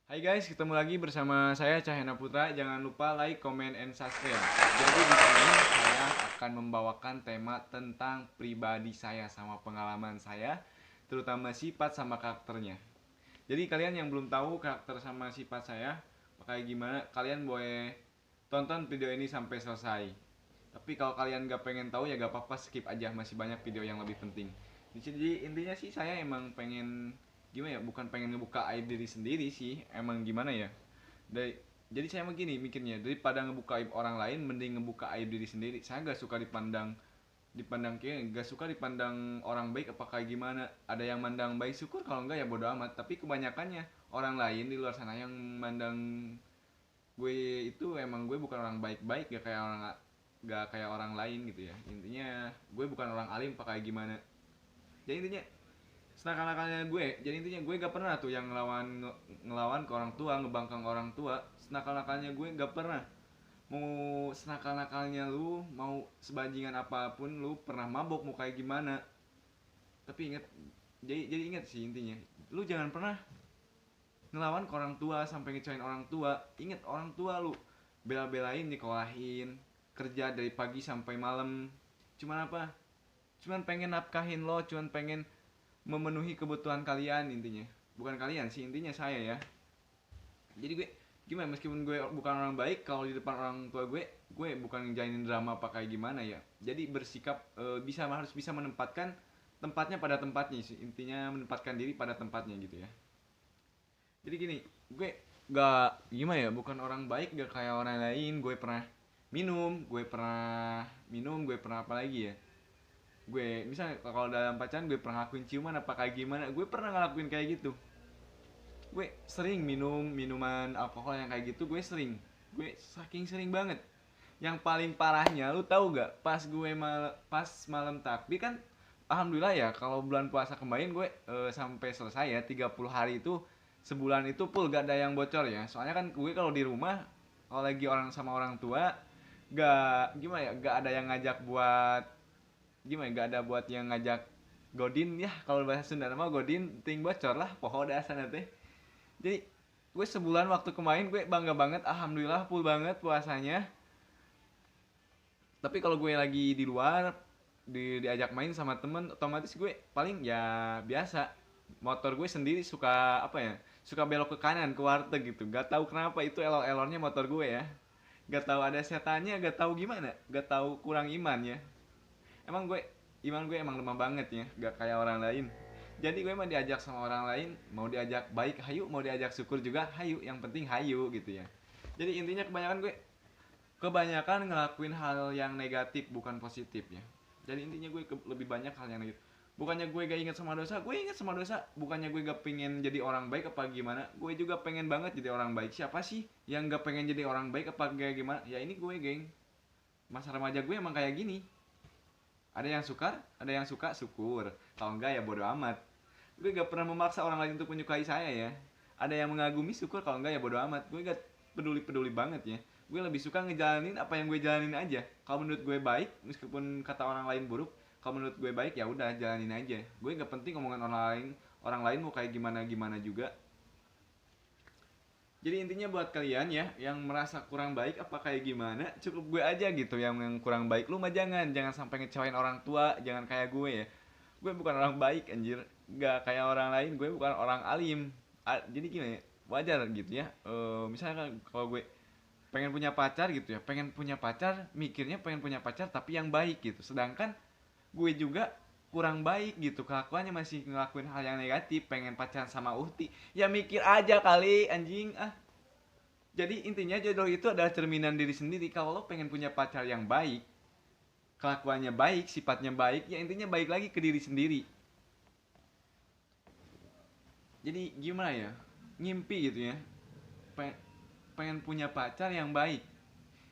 Hai guys, ketemu lagi bersama saya Cahyana Putra. Jangan lupa like, comment, and subscribe. Jadi di sini saya akan membawakan tema tentang pribadi saya sama pengalaman saya, terutama sifat sama karakternya. Jadi kalian yang belum tahu karakter sama sifat saya, kayak gimana, kalian boleh tonton video ini sampai selesai. Tapi kalau kalian gak pengen tahu ya gak apa-apa, skip aja, masih banyak video yang lebih penting. Jadi intinya sih saya emang pengen gimana ya, bukan pengen ngebuka aib diri sendiri sih, emang gimana ya, dari jadi saya begini mikirnya, daripada ngebuka aib orang lain mending ngebuka aib diri sendiri. Saya gak suka dipandang kayak gak suka dipandang orang baik apa kayak gimana. Ada yang mandang baik syukur, kalau enggak ya bodo amat. Tapi kebanyakannya orang lain di luar sana yang mandang gue itu, emang gue bukan orang baik-baik, gak kayak orang lain gitu ya. Intinya gue bukan orang alim apa kayak gimana. Jadi intinya senakal-nakalnya gue, jadi intinya gue gak pernah tuh yang ngelawan ke orang tua, ngebangkang orang tua. Senakal-nakalnya gue gak pernah. Mau senakal-nakalnya lu, mau sebajingan apapun lu, pernah mabok mau kayak gimana, tapi inget, jadi inget sih intinya, lu jangan pernah ngelawan ke orang tua sampai ngecewain orang tua. Inget, orang tua lu bela-belain nikolahin, kerja dari pagi sampai malam, cuman apa, cuman pengen nafkahin lo, cuman pengen memenuhi kebutuhan kalian intinya. Bukan kalian sih, intinya saya ya. Jadi gue gimana, meskipun gue bukan orang baik, kalau di depan orang tua gue bukan ngejalinin drama apa kayak gimana ya. Jadi bersikap, harus bisa menempatkan tempatnya pada tempatnya sih, intinya menempatkan diri pada tempatnya gitu ya. Jadi gini, gue gak gimana ya, bukan orang baik gak kayak orang lain. Gue pernah apa lagi ya, gue misalnya kalau dalam pacaran gue pernah ngelakuin ciuman apa kayak gimana, gue pernah ngelakuin kayak gitu. Gue sering minum minuman alkohol yang kayak gitu, gue saking sering banget. Yang paling parahnya, lu tahu gak, pas malam takbir kan, alhamdulillah ya kalau bulan puasa kemarin gue, sampai selesai ya 30 hari itu, sebulan itu full gak ada yang bocor ya. Soalnya kan gue kalau di rumah, kalau lagi orang sama orang tua, gak gimana ya, gak ada yang ngajak buat gimana, gak ada buat yang ngajak godin ya, kalau bahasa Sunda nama godin ting bocor lah poho dasar teh. Jadi gue sebulan waktu kemarin gue bangga banget, alhamdulillah full banget puasanya. Tapi kalau gue lagi di luar, diajak main sama temen, otomatis gue paling ya biasa, motor gue sendiri suka apa ya, suka belok ke kanan ke warteg gitu. Gak tahu kenapa, itu elor-elornya motor gue ya. Gak tahu ada setannya, gak tahu gimana, gak tahu kurang iman ya. Emang gue, iman gue emang lemah banget ya, gak kayak orang lain. Jadi gue emang diajak sama orang lain, mau diajak baik hayu, mau diajak syukur juga hayu, yang penting hayu gitu ya. Jadi intinya kebanyakan ngelakuin hal yang negatif bukan positif ya. Jadi intinya gue lebih banyak hal yang negatif. Bukannya gue gak inget sama dosa, gue inget sama dosa. Bukannya gue gak pengen jadi orang baik apa gimana, gue juga pengen banget jadi orang baik. Siapa sih yang gak pengen jadi orang baik apa kayak gimana? Ya ini gue, geng. Masa remaja gue emang kayak gini. Ada yang suka syukur, kalau enggak ya bodo amat. Gue gak pernah memaksa orang lain untuk menyukai saya ya. Ada yang mengagumi syukur, kalau enggak ya bodo amat. Gue gak peduli-peduli banget ya. Gue lebih suka ngejalanin apa yang gue jalanin aja. Kalau menurut gue baik, meskipun kata orang lain buruk, kalau menurut gue baik ya udah jalanin aja. Gue gak penting omongan orang lain mau kayak gimana gimana juga. Jadi intinya buat kalian ya yang merasa kurang baik apa kayak gimana, cukup gue aja gitu yang kurang baik. Lu mah jangan sampai ngecewain orang tua, jangan kayak gue ya. Gue bukan orang baik anjir, nggak kayak orang lain, gue bukan orang alim. Jadi gimana ya, wajar gitu ya. Misalnya kan kalau gue pengen punya pacar gitu ya, mikirnya pengen punya pacar tapi yang baik gitu. Sedangkan gue juga kurang baik gitu kelakuannya, masih ngelakuin hal yang negatif, pengen pacaran sama Uhti. Ya mikir aja kali anjing ah. Jadi intinya jodoh itu adalah cerminan diri sendiri. Kalau lo pengen punya pacar yang baik, kelakuannya baik, sifatnya baik, ya intinya baik lagi ke diri sendiri. Jadi gimana ya, ngimpi gitu ya, pengen punya pacar yang baik,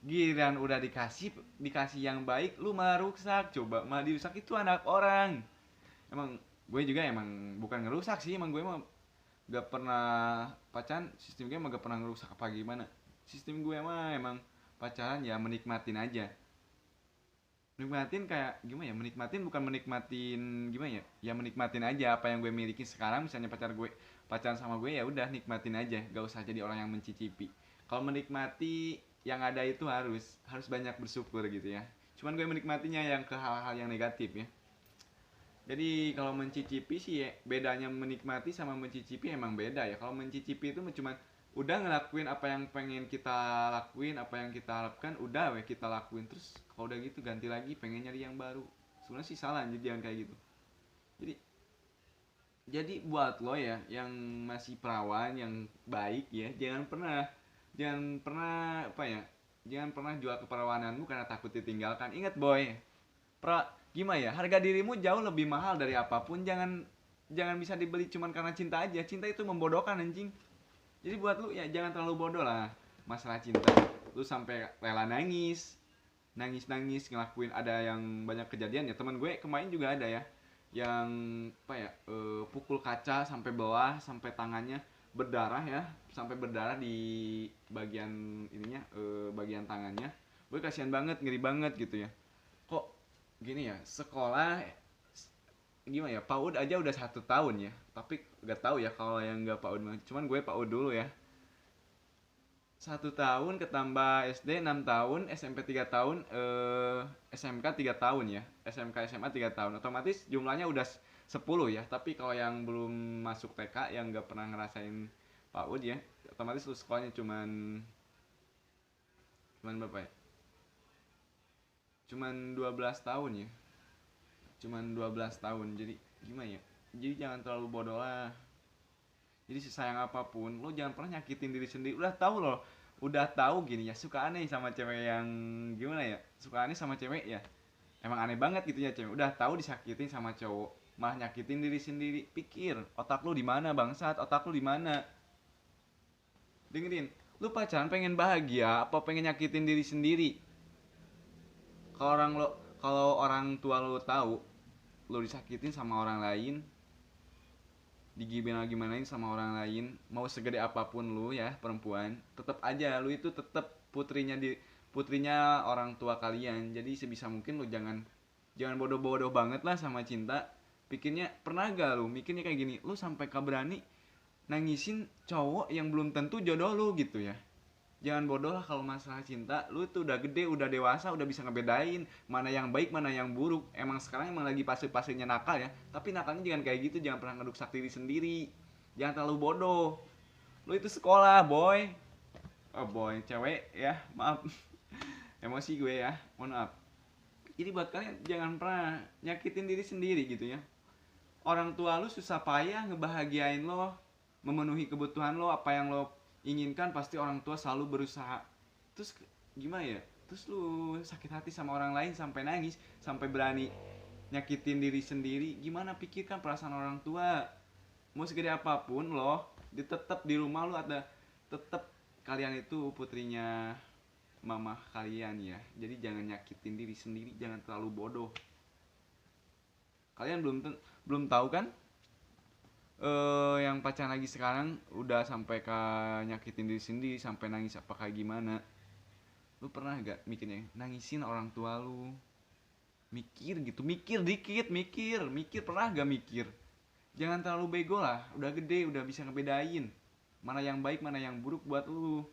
giliran udah dikasih dikasih yang baik lu malah rusak. Coba malah dirusak, itu anak orang. Emang gue juga emang bukan ngerusak sih, emang gue emang gak pernah pacaran, sistem gue emang gak pernah ngerusak apa gimana. Sistem gue emang pacaran ya menikmatin aja. Nikmatin kayak gimana ya, menikmatin bukan menikmatin gimana ya, ya menikmatin aja apa yang gue miliki sekarang. Misalnya pacaran sama gue, ya udah nikmatin aja, gak usah jadi orang yang mencicipi. Kalau menikmati yang ada itu harus harus banyak bersyukur gitu ya. Cuman gue menikmatinya yang ke hal-hal yang negatif ya. Jadi kalau mencicipi sih ya, bedanya menikmati sama mencicipi emang beda ya. Kalau mencicipi itu cuma udah ngelakuin apa yang pengen kita lakuin, apa yang kita harapkan, udah we kita lakuin. Terus kalau udah gitu ganti lagi pengen nyari yang baru. Sebenarnya sih salah jadi yang kayak gitu. Jadi buat lo ya yang masih perawan yang baik ya, jangan pernah apa ya, jangan pernah jual keperawananmu karena takut ditinggalkan. Ingat boy, gimana ya, harga dirimu jauh lebih mahal dari apapun. Jangan jangan bisa dibeli cuman karena cinta aja. Cinta itu membodohkan anjing. Jadi buat lu ya jangan terlalu bodoh lah masalah cinta. Lu sampai rela nangis, nangis ngelakuin. Ada yang banyak kejadian ya, teman gue kemarin juga ada ya yang apa ya, pukul kaca sampai bawah, sampai tangannya berdarah ya, sampai berdarah di bagian ininya, bagian tangannya. Gue kasihan banget, ngeri banget gitu ya. Kok gini ya, sekolah gimana ya, PAUD aja udah 1 tahun ya, tapi gak tahu ya kalau yang nggak PAUD. Cuman gue PAUD dulu ya, 1 tahun ketambah SD 6 tahun, SMP 3 tahun, SMK 3 tahun ya, SMK SMA 3 tahun, otomatis jumlahnya udah 10 ya. Tapi kalau yang belum masuk TK, yang nggak pernah ngerasain PAUD ya, otomatis lu sekolahnya cuman cuman berapa ya, cuman 12 tahun ya, cuman 12 tahun. Jadi gimana ya, jadi jangan terlalu bodoh lah. Jadi sesayang apapun lo jangan pernah nyakitin diri sendiri. Udah tahu gini ya, suka aneh sama cewek yang gimana ya, suka aneh sama cewek ya, emang aneh banget gitu ya cewek. Udah tahu disakitin sama cowok malah nyakitin diri sendiri. Pikir otak lu di mana bangsat, otak lu di mana? Dengerin, lu pacaran pengen bahagia apa pengen nyakitin diri sendiri? Kalau orang tua lu tahu lu disakitin sama orang lain, digimana-gimanain sama orang lain, mau segede apapun lu ya perempuan, tetap aja lu itu tetap putrinya orang tua kalian. Jadi sebisa mungkin lu jangan jangan bodoh-bodoh banget lah sama cinta. Pikirnya, pernah gak lu mikirnya kayak gini, lu sampai berani nangisin cowok yang belum tentu jodoh lu gitu ya? Jangan bodoh lah kalau masalah cinta. Lu tuh udah gede, udah dewasa, udah bisa ngebedain mana yang baik, mana yang buruk. Emang sekarang emang lagi fase-fasenya nakal ya. Tapi nakalnya jangan kayak gitu, jangan pernah ngeduksak diri sendiri. Jangan terlalu bodoh. Lu itu sekolah, boy. Oh, boy, cewek ya. Maaf. Emosi gue ya. Mohon maaf. Jadi buat kalian jangan pernah nyakitin diri sendiri gitu ya. Orang tua lu susah payah ngebahagiain lo, memenuhi kebutuhan lo, apa yang lo inginkan pasti orang tua selalu berusaha. Terus gimana ya, terus lu sakit hati sama orang lain sampai nangis, sampai berani nyakitin diri sendiri. Gimana, pikirkan perasaan orang tua. Mau segede apapun loh, tetap di rumah lu ada, tetap kalian itu putrinya mama kalian ya. Jadi jangan nyakitin diri sendiri, jangan terlalu bodoh. Kalian belum tahu kan, yang pacaran lagi sekarang udah sampai ke nyakitin diri sendiri, sampai nangis apa kayak gimana. Lu pernah gak mikirnya nangisin orang tua lu? Mikir gitu, mikir dikit, mikir pernah gak mikir? Jangan terlalu bego lah, udah gede, udah bisa ngebedain mana yang baik, mana yang buruk buat lu.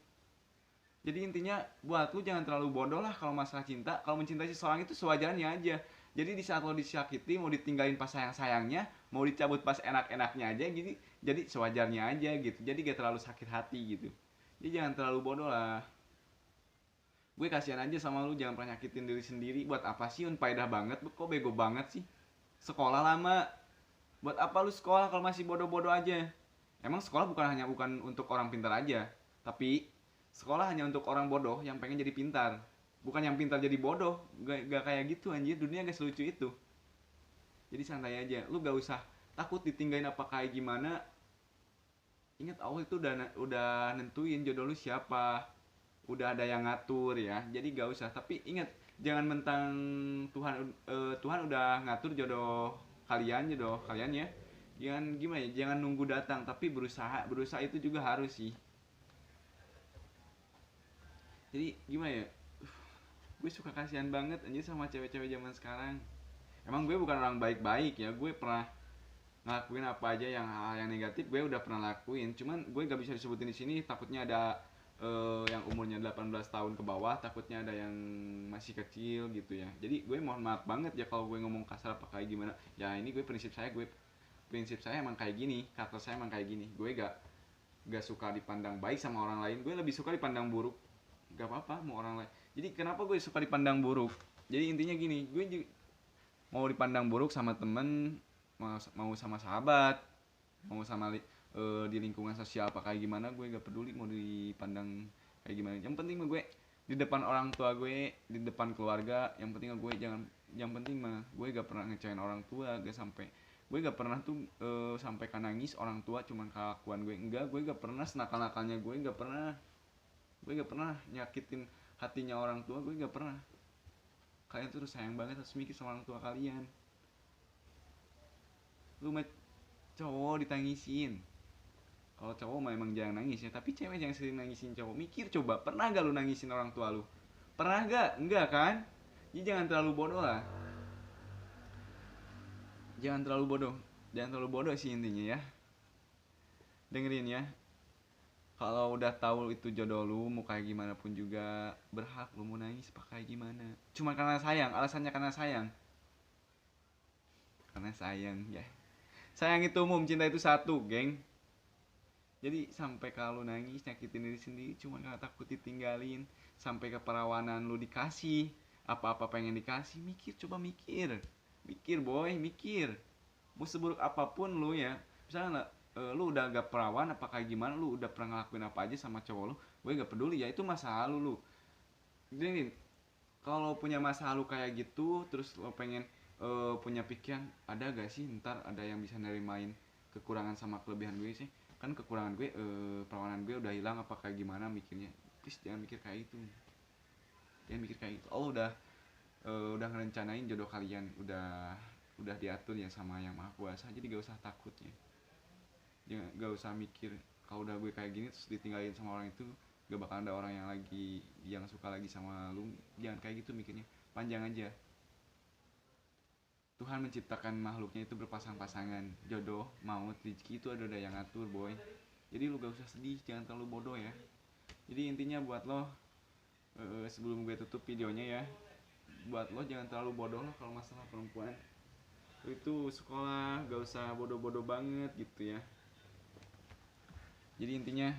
Jadi intinya buat lu jangan terlalu bodoh lah kalau masalah cinta. Kalau mencintai seseorang itu sewajarnya aja. Jadi di saat lo disakiti, mau ditinggalin pas sayang-sayangnya, mau dicabut pas enak-enaknya aja gitu. Jadi sewajarnya aja gitu. Jadi gak terlalu sakit hati gitu. Jadi jangan terlalu bodoh lah. Gue kasihan aja sama lu, jangan pernah nyakitin diri sendiri. Buat apa sih, unfaedah banget, kok bego banget sih. Sekolah lama, buat apa lu sekolah kalau masih bodoh-bodoh aja? Emang sekolah bukan untuk orang pintar aja, tapi sekolah hanya untuk orang bodoh yang pengen jadi pintar. Bukan yang pintar jadi bodoh. Gak kayak gitu anjir, dunia gak selucu itu. Jadi santai aja, lu gak usah takut ditinggalin apa kayak gimana. Ingat Allah itu udah nentuin jodoh lu siapa, udah ada yang ngatur ya. Jadi gak usah, tapi ingat jangan mentang Tuhan udah ngatur jodoh kalian ya. Jangan gimana ya, jangan nunggu datang, tapi berusaha itu juga harus sih. Jadi gimana ya, gue suka kasihan banget anjir sama cewek-cewek zaman sekarang. Emang gue bukan orang baik-baik ya, gue pernah ngelakuin apa aja yang hal yang negatif gue udah pernah lakuin, cuman gue gak bisa disebutin di sini, takutnya ada yang umurnya 18 tahun ke bawah, takutnya ada yang masih kecil gitu ya. Jadi gue mohon maaf banget ya kalau gue ngomong kasar apa kayak gimana. Ya ini prinsip saya emang kayak gini, karakter saya emang kayak gini. Gue gak suka dipandang baik sama orang lain, gue lebih suka dipandang buruk. Gak apa-apa mau orang lain. Jadi kenapa gue suka dipandang buruk? Jadi intinya gini, gue mau dipandang buruk sama temen, mau sama sahabat, mau sama di lingkungan sosial apa kayak gimana, gue gak peduli mau dipandang kayak gimana. Yang penting mah gue di depan orang tua gue, di depan keluarga, yang penting gue jangan, yang penting mah gue gak pernah ngecewain orang tua, gue gak pernah tuh sampai kan nangis orang tua cuman kelakuan gue. Enggak, gue gak pernah senakal-nakalnya, gue gak pernah nyakitin hatinya orang tua, gue gak pernah. Kalian tuh sayang banget, harus mikir sama orang tua kalian. Lu mah cowok ditangisin, kalau cowok mah emang jangan nangis ya, tapi cewek jangan sering nangisin cowok. Mikir coba, pernah gak lu nangisin orang tua lu? Pernah gak? Enggak kan? Jadi jangan terlalu bodoh lah, jangan terlalu bodoh sih intinya ya. Dengerin ya, kalau udah tahu itu jodoh lu, mau kayak gimana pun juga berhak lu mau nangis apa kayak gimana. Cuma karena sayang, alasannya karena sayang. Karena sayang ya. Sayang itu umum, cinta itu satu, geng. Jadi sampai kalau nangis nyakitin diri sendiri cuma karena takut ditinggalin, sampai keperawanan lu dikasih, apa-apa pengen dikasih, mikir, coba mikir. Mikir boy, mikir. Mau seburuk apapun lu ya, misalnya lu udah gak perawan apa kayak gimana, lu udah pernah ngelakuin apa aja sama cowok lu, gue gak peduli ya, itu masa lalu lu. Jadi kalau punya masa lalu kayak gitu, terus lo pengen punya pikiran, ada gak sih ntar ada yang bisa nerimain kekurangan sama kelebihan gue sih. Kan kekurangan gue, perawanan gue udah hilang apa kayak gimana, mikirnya please jangan mikir kayak itu, jangan mikir kayak itu. Allah udah ngerencanain jodoh kalian, udah diatur ya sama yang maha kuasa, jadi gak usah takutnya, jangan, gak usah mikir kalau udah gue kayak gini terus ditinggalin sama orang itu, gak bakal ada orang yang suka lagi sama lu. Jangan kayak gitu mikirnya, panjang aja. Tuhan menciptakan makhluknya itu berpasang-pasangan, jodoh, maut, rezeki itu ada yang ngatur boy. Jadi lu gak usah sedih, jangan terlalu bodoh ya. Jadi intinya buat lo, sebelum gue tutup videonya ya, buat lo jangan terlalu bodoh lah kalau masalah perempuan. Lo itu sekolah gak usah bodoh-bodoh banget gitu ya. Jadi intinya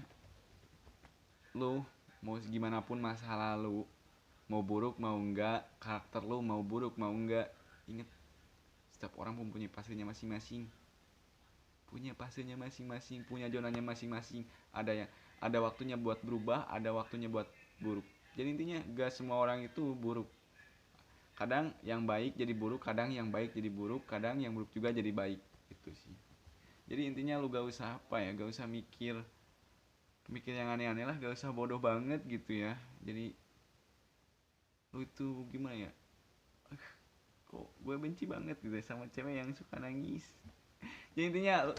lo mau gimana pun masa lalu, mau buruk mau enggak, karakter lo mau buruk mau enggak, inget setiap orang mempunyai fasenya masing-masing, punya zonanya masing-masing. Ada waktunya buat berubah, ada waktunya buat buruk. Jadi intinya gak semua orang itu buruk, kadang yang baik jadi buruk, kadang yang baik jadi buruk, kadang yang buruk juga jadi baik, itu sih. Jadi intinya lu gak usah gak usah mikir yang aneh-aneh lah, gak usah bodoh banget gitu ya. Jadi lu itu gimana ya, kok gue benci banget gitu sama cewek yang suka nangis. Jadi intinya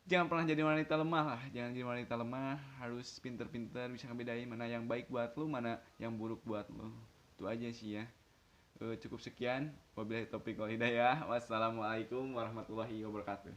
jangan pernah jadi wanita lemah lah, jangan jadi wanita lemah, harus pinter-pinter bisa ngebedain mana yang baik buat lu, mana yang buruk buat lu. Itu aja sih ya. Cukup sekian, wabillahi taufiq wal hidayah. Wassalamualaikum warahmatullahi wabarakatuh.